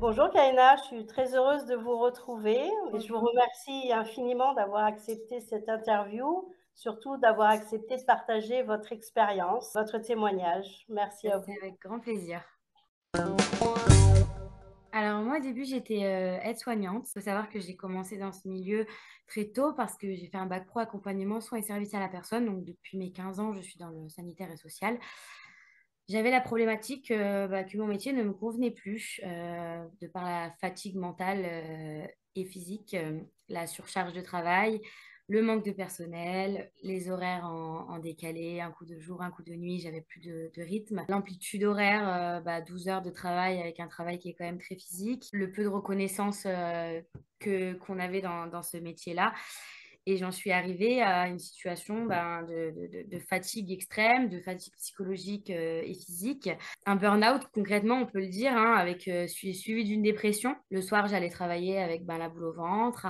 Bonjour Kaina, je suis très heureuse de vous retrouver et je vous Bonjour. remercie infiniment d'avoir accepté cette interview, surtout d'avoir accepté de partager votre expérience, votre témoignage. Merci à C'est vous. avec grand plaisir. Alors moi, au début, j'étais aide-soignante. Il faut savoir que j'ai commencé dans ce milieu très tôt parce que j'ai fait un bac pro accompagnement, soins et services à la personne. Donc depuis mes 15 ans, je suis dans le sanitaire et social. J'avais la problématique que mon métier ne me convenait plus de par la fatigue mentale et physique, la surcharge de travail, le manque de personnel, les horaires en décalé, un coup de jour, un coup de nuit, j'avais plus de rythme. L'amplitude horaire, 12 heures de travail avec un travail qui est quand même très physique, le peu de reconnaissance qu'on avait dans ce métier-là. Et j'en suis arrivée à une situation de fatigue extrême, de fatigue psychologique et physique. Un burn-out, concrètement, on peut le dire, hein, avec suivi d'une dépression. Le soir, j'allais travailler avec la boule au ventre,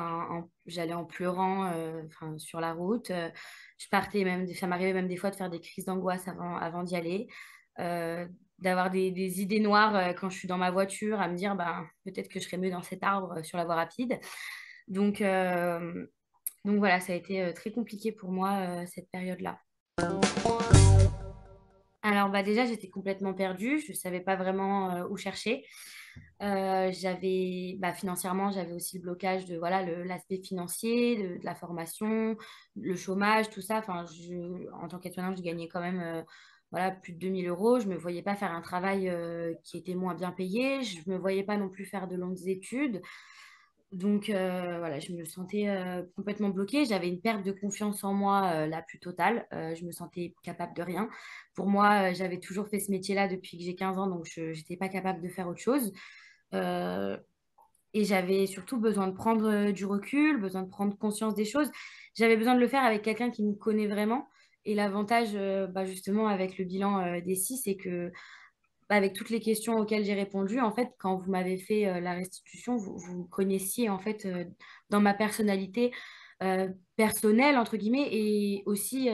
j'allais en pleurant sur la route. Je partais même, ça m'arrivait même des fois de faire des crises d'angoisse avant d'y aller. D'avoir des idées noires quand je suis dans ma voiture, à me dire peut-être que je serais mieux dans cet arbre sur la voie rapide. Donc, euh, donc voilà, ça a été très compliqué pour moi cette période-là. Alors déjà, j'étais complètement perdue, je ne savais pas vraiment où chercher. Financièrement, j'avais aussi le blocage de voilà l'aspect financier, de la formation, le chômage, tout ça. En tant qu'étudiante, je gagnais quand même voilà, plus de 2 000 euros. Je ne me voyais pas faire un travail qui était moins bien payé. Je ne me voyais pas non plus faire de longues études. Donc voilà, je me sentais complètement bloquée. J'avais une perte de confiance en moi la plus totale. Je me sentais capable de rien. Pour moi, j'avais toujours fait ce métier-là depuis que j'ai 15 ans, donc je n'étais pas capable de faire autre chose. Euh, et j'avais surtout besoin de prendre du recul, besoin de prendre conscience des choses. J'avais besoin de le faire avec quelqu'un qui me connaît vraiment. Et l'avantage, justement, avec le bilan des six, c'est que avec toutes les questions auxquelles j'ai répondu, en fait, quand vous m'avez fait la restitution, vous connaissiez en fait dans ma personnalité personnelle, entre guillemets, et aussi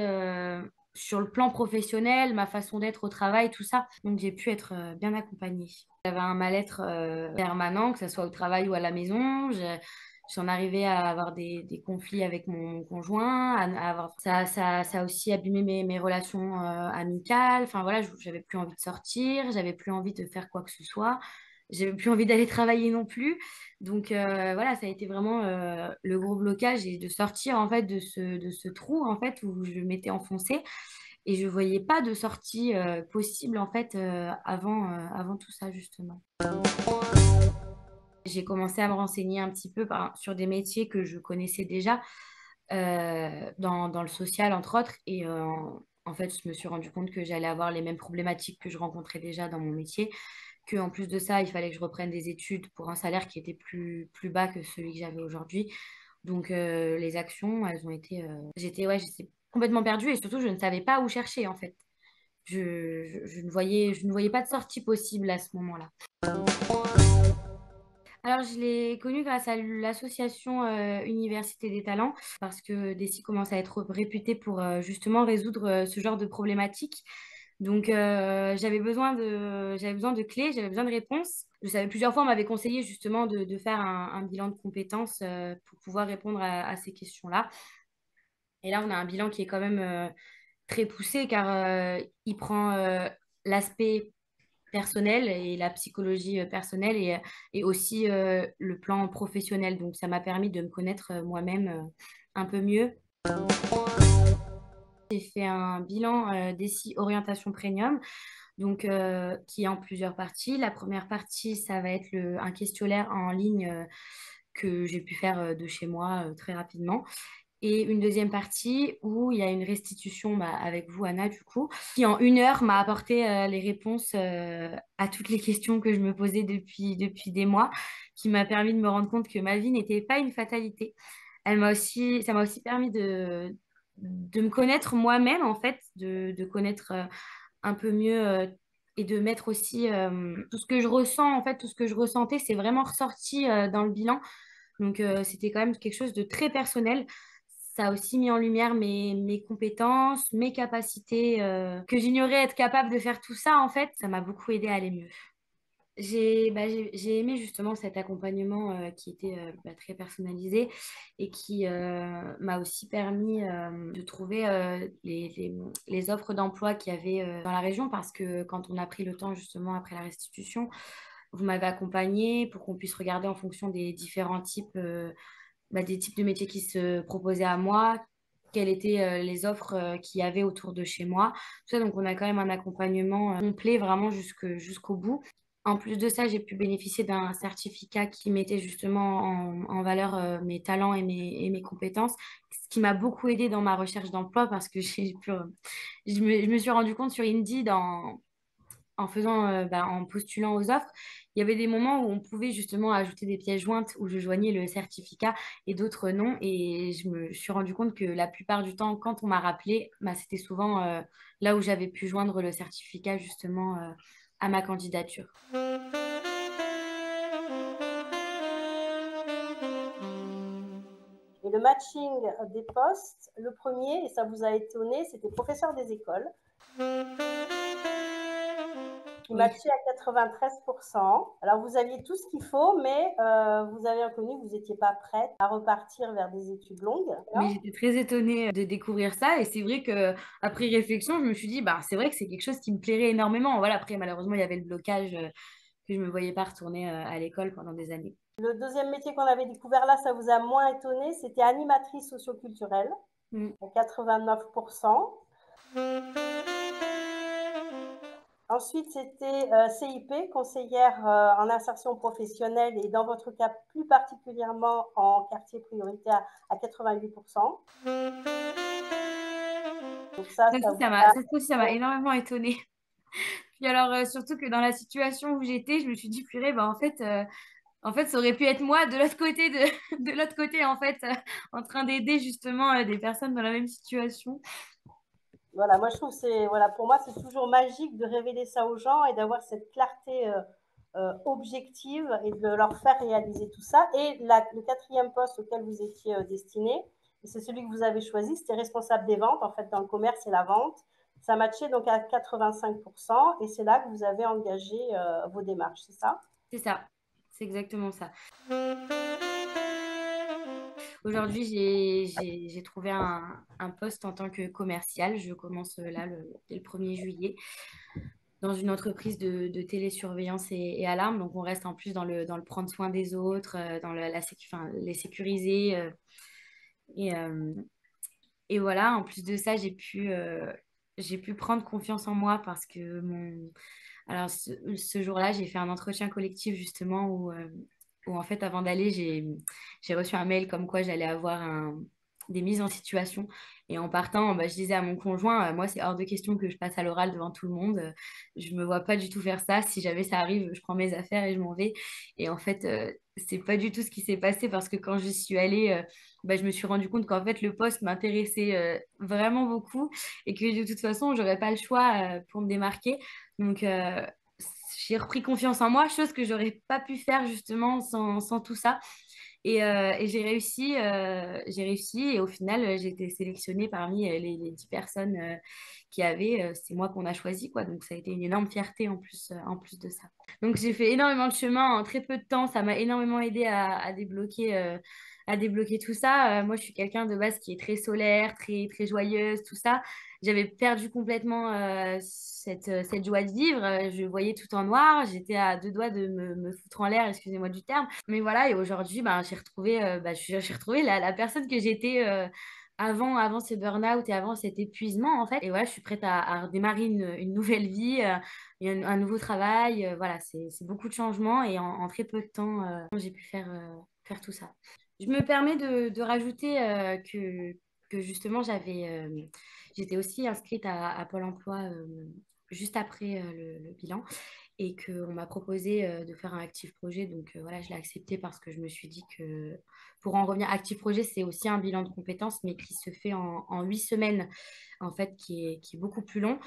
sur le plan professionnel, ma façon d'être au travail, tout ça. Donc j'ai pu être bien accompagnée. J'avais un mal-être permanent, que ce soit au travail ou à la maison. J'en arrivais à avoir des conflits avec mon conjoint, ça a aussi abîmé mes relations amicales. Enfin voilà, j'avais plus envie de sortir, j'avais plus envie de faire quoi que ce soit, j'avais plus envie d'aller travailler non plus. Donc voilà, ça a été vraiment le gros blocage et de sortir en fait de ce trou en fait où je m'étais enfoncée et je voyais pas de sortie possible en fait avant tout ça justement. J'ai commencé à me renseigner un petit peu sur des métiers que je connaissais déjà dans le social, entre autres. Et en fait, je me suis rendu compte que j'allais avoir les mêmes problématiques que je rencontrais déjà dans mon métier, qu'en plus de ça, il fallait que je reprenne des études pour un salaire qui était plus bas que celui que j'avais aujourd'hui. Donc, les actions, elles ont été... j'étais complètement perdue et surtout, je ne savais pas où chercher, en fait. Je ne voyais pas de sortie possible à ce moment-là. Alors, je l'ai connu grâce à l'association Université des Talents, parce que Dessy commence à être réputée pour justement résoudre ce genre de problématiques. Donc, j'avais besoin de clés, j'avais besoin de réponses. Je savais plusieurs fois, on m'avait conseillé justement de faire un bilan de compétences pour pouvoir répondre à ces questions-là. Et là, on a un bilan qui est quand même très poussé car il prend l'aspect personnel et la psychologie personnelle et aussi le plan professionnel. Donc, ça m'a permis de me connaître moi-même un peu mieux. J'ai fait un bilan DECI Orientation Premium, donc qui est en plusieurs parties. La première partie, ça va être un questionnaire en ligne que j'ai pu faire de chez moi très rapidement. Et une deuxième partie où il y a une restitution avec vous, Anna, du coup, qui en 1 heure m'a apporté les réponses à toutes les questions que je me posais depuis des mois, qui m'a permis de me rendre compte que ma vie n'était pas une fatalité. Ça m'a aussi permis de me connaître moi-même, en fait, de connaître un peu mieux et de mettre aussi tout ce que je ressens, en fait, tout ce que je ressentais, c'est vraiment ressorti dans le bilan. Donc, c'était quand même quelque chose de très personnel. Ça a aussi mis en lumière mes compétences, mes capacités, que j'ignorais être capable de faire tout ça, en fait. Ça m'a beaucoup aidé à aller mieux. J'ai aimé justement cet accompagnement qui était très personnalisé et qui m'a aussi permis de trouver les offres d'emploi qu'il y avait dans la région parce que quand on a pris le temps justement après la restitution, vous m'avez accompagné pour qu'on puisse regarder en fonction des différents types, des types de métiers qui se proposaient à moi, quelles étaient les offres qu'il y avait autour de chez moi. Tout ça, donc on a quand même un accompagnement complet vraiment jusqu'au bout. En plus de ça, j'ai pu bénéficier d'un certificat qui mettait justement en valeur mes talents et mes compétences, ce qui m'a beaucoup aidé dans ma recherche d'emploi parce que je me suis rendu compte sur Indeed en postulant aux offres, il y avait des moments où on pouvait justement ajouter des pièces jointes où je joignais le certificat et d'autres non. Et je me suis rendu compte que la plupart du temps, quand on m'a rappelé, c'était souvent là où j'avais pu joindre le certificat justement à ma candidature. Et le matching des postes, le premier, et ça vous a étonné, c'était professeur des écoles, qui Oui. matchait à 93%. Alors, vous aviez tout ce qu'il faut, mais vous avez reconnu que vous n'étiez pas prête à repartir vers des études longues. Mais j'étais très étonnée de découvrir ça et c'est vrai que après réflexion, je me suis dit c'est vrai que c'est quelque chose qui me plairait énormément. Voilà, après malheureusement, il y avait le blocage que je me voyais pas retourner à l'école pendant des années. Le deuxième métier qu'on avait découvert là, ça vous a moins étonné, c'était animatrice socioculturelle, Mm. à 89%. Ensuite, c'était CIP, conseillère en insertion professionnelle et dans votre cas plus particulièrement en quartier prioritaire à 88%. Donc Ça ça aussi, vous a... ça m'a énormément étonnée. Puis alors, surtout que dans la situation où j'étais, je me suis dit, purée, en fait, ça aurait pu être moi de l'autre côté, de l'autre côté, en fait, en train d'aider justement des personnes dans la même situation. Voilà, moi je trouve que c'est, voilà, pour moi c'est toujours magique de révéler ça aux gens et d'avoir cette clarté objective et de leur faire réaliser tout ça. Et le quatrième poste auquel vous étiez destiné, c'est celui que vous avez choisi, c'était responsable des ventes, en fait, dans le commerce et la vente. Ça matchait donc à 85% et c'est là que vous avez engagé vos démarches, c'est ça? C'est ça, c'est exactement ça. Aujourd'hui, j'ai trouvé un poste en tant que commercial. Je commence là dès le 1er juillet dans une entreprise de télésurveillance et alarme. Donc, on reste en plus dans le prendre soin des autres, dans les sécuriser. Et, euh, et voilà, en plus de ça, j'ai pu prendre confiance en moi parce que alors, ce jour-là, j'ai fait un entretien collectif justement où en fait, avant d'aller, j'ai reçu un mail comme quoi j'allais avoir des mises en situation. Et en partant, je disais à mon conjoint, moi, c'est hors de question que je passe à l'oral devant tout le monde. Je me vois pas du tout faire ça. Si jamais ça arrive, je prends mes affaires et je m'en vais. Et en fait, c'est pas du tout ce qui s'est passé parce que quand je suis allée, je me suis rendu compte qu'en fait, le poste m'intéressait vraiment beaucoup et que de toute façon, j'aurais pas le choix pour me démarquer. Donc, j'ai repris confiance en moi, chose que j'aurais pas pu faire justement sans tout ça. Et j'ai réussi et au final, j'ai été sélectionnée parmi les 10 personnes qui avaient. C'est moi qu'on a choisi, quoi. Donc, ça a été une énorme fierté en plus de ça. Donc, j'ai fait énormément de chemin en très peu de temps. Ça m'a énormément aidé à débloquer tout ça. Moi, je suis quelqu'un de base qui est très solaire, très joyeuse, tout ça. J'avais perdu complètement cette joie de vivre. Je voyais tout en noir. J'étais à deux doigts de me foutre en l'air, excusez-moi du terme. Mais voilà, et aujourd'hui, j'ai retrouvé la personne que j'étais avant ce burn-out et avant cet épuisement, en fait. Et voilà, je suis prête à redémarrer une nouvelle vie, et un nouveau travail. Voilà, c'est beaucoup de changements et en très peu de temps, j'ai pu faire tout ça. Je me permets de rajouter que justement, j'étais aussi inscrite à Pôle emploi juste après le bilan et qu'on m'a proposé de faire un actif projet. Donc voilà, je l'ai accepté parce que je me suis dit que pour en revenir, actif projet, c'est aussi un bilan de compétences, mais qui se fait en 8 semaines, en fait, qui est beaucoup plus long.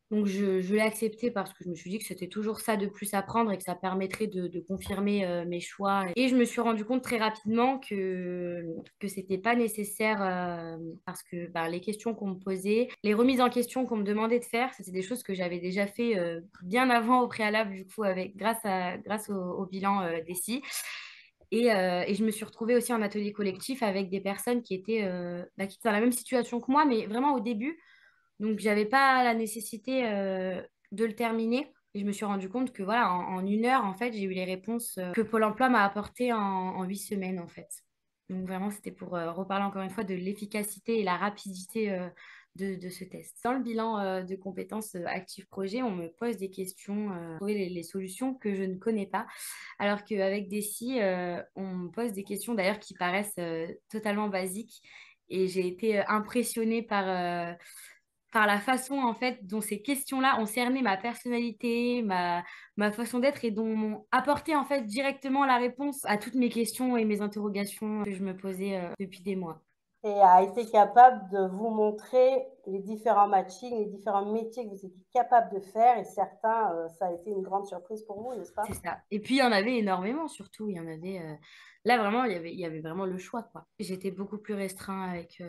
Donc, je l'ai accepté parce que je me suis dit que c'était toujours ça de plus à prendre et que ça permettrait de confirmer mes choix. Et je me suis rendu compte très rapidement que c'était pas nécessaire parce que bah, les questions qu'on me posait, les remises en question qu'on me demandait de faire, c'était des choses que j'avais déjà fait bien avant au préalable, du coup, grâce au bilan DECI. Et je me suis retrouvée aussi en atelier collectif avec des personnes qui étaient dans la même situation que moi, mais vraiment au début. Donc, j'avais pas la nécessité de le terminer. Et je me suis rendu compte que voilà, en 1 heure, en fait, j'ai eu les réponses que Pôle emploi m'a apportées en 8 semaines, en fait. Donc, vraiment, c'était pour reparler encore une fois de l'efficacité et la rapidité de ce test. Dans le bilan de compétences Active Projet, on me pose des questions, trouver les solutions que je ne connais pas. Alors qu'avec Deci, on me pose des questions d'ailleurs qui paraissent totalement basiques. Et j'ai été impressionnée par la façon en fait dont ces questions-là ont cerné ma personnalité, ma façon d'être et dont m'ont apporté en fait directement la réponse à toutes mes questions et mes interrogations que je me posais depuis des mois. Et a été capable de vous montrer les différents matchings, les différents métiers que vous étiez capable de faire. Et certains, ça a été une grande surprise pour vous, n'est-ce pas? C'est ça. Et puis il y en avait énormément surtout. Il y en avait là vraiment, il y avait vraiment le choix quoi. J'étais beaucoup plus restreint avec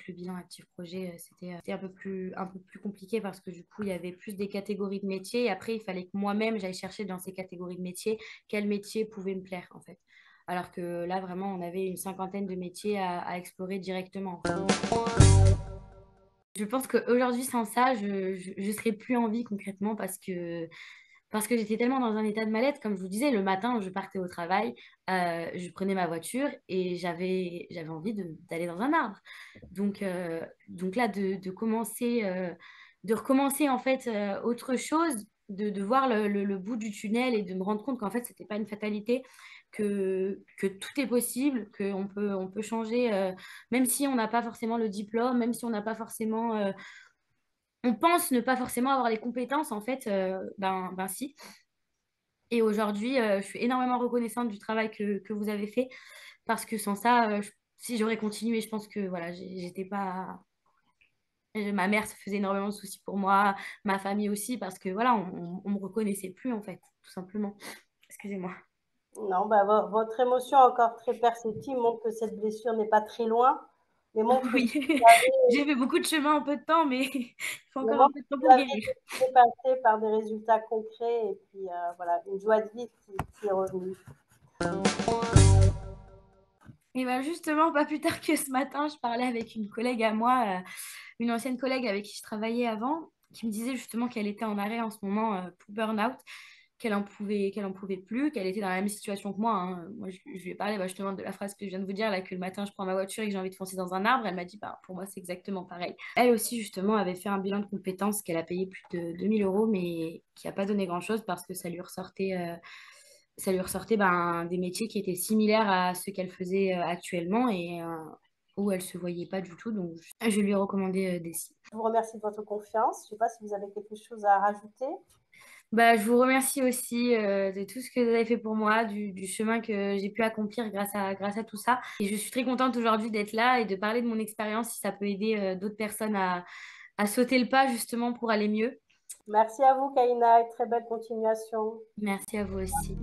le bilan Active Projet. C'était un peu plus compliqué parce que du coup il y avait plus des catégories de métiers. Et après il fallait que moi-même j'aille chercher dans ces catégories de métiers quel métier pouvait me plaire en fait. Alors que là vraiment on avait une cinquantaine de métiers à explorer directement. Je pense qu'aujourd'hui, sans ça, je serais plus en vie concrètement parce que j'étais tellement dans un état de mal-être. Comme je vous disais, le matin, je partais au travail, je prenais ma voiture et j'avais envie d'aller dans un arbre. Donc là, de commencer, de recommencer en fait autre chose, de voir le bout du tunnel et de me rendre compte qu'en fait, c'était pas une fatalité, que tout est possible, on peut changer, même si on n'a pas forcément le diplôme, même si on n'a pas forcément on pense ne pas forcément avoir les compétences, en fait, ben si. Et aujourd'hui, je suis énormément reconnaissante du travail que vous avez fait parce que sans ça, si j'aurais continué, je pense que voilà, j'étais pas. Ma mère se faisait énormément de soucis pour moi, ma famille aussi, parce que voilà, on me reconnaissait plus, en fait, tout simplement. Excusez-moi. Non, bah, votre émotion encore très perceptible montre que cette blessure n'est pas très loin, mais montre aussi Oui, j'ai fait beaucoup de chemin en peu de temps, mais il faut mais encore un montre peu de que temps vous pour avez guérir. été dépassé par des résultats concrets et puis voilà, une joie de vivre qui est revenue. Et ben justement, pas plus tard que ce matin, je parlais avec une collègue à moi, une ancienne collègue avec qui je travaillais avant, qui me disait justement qu'elle était en arrêt en ce moment pour burn-out, qu'elle en pouvait plus, qu'elle était dans la même situation que moi, hein. Moi, je lui ai parlé bah, justement de la phrase que je viens de vous dire, là, que le matin, je prends ma voiture et que j'ai envie de foncer dans un arbre. Elle m'a dit, bah, pour moi, c'est exactement pareil. Elle aussi, justement, avait fait un bilan de compétences qu'elle a payé plus de 2 000 € mais qui n'a pas donné grand-chose parce que ça lui ressortait ben, des métiers qui étaient similaires à ceux qu'elle faisait actuellement et où elle se voyait pas du tout. Donc, je lui ai recommandé des sites. Je vous remercie de votre confiance. Je ne sais pas si vous avez quelque chose à rajouter. Bah, je vous remercie aussi de tout ce que vous avez fait pour moi, du chemin que j'ai pu accomplir grâce à tout ça. Et je suis très contente aujourd'hui d'être là et de parler de mon expérience si ça peut aider d'autres personnes à sauter le pas justement pour aller mieux. Merci à vous, Kaina, et très belle continuation. Merci à vous aussi.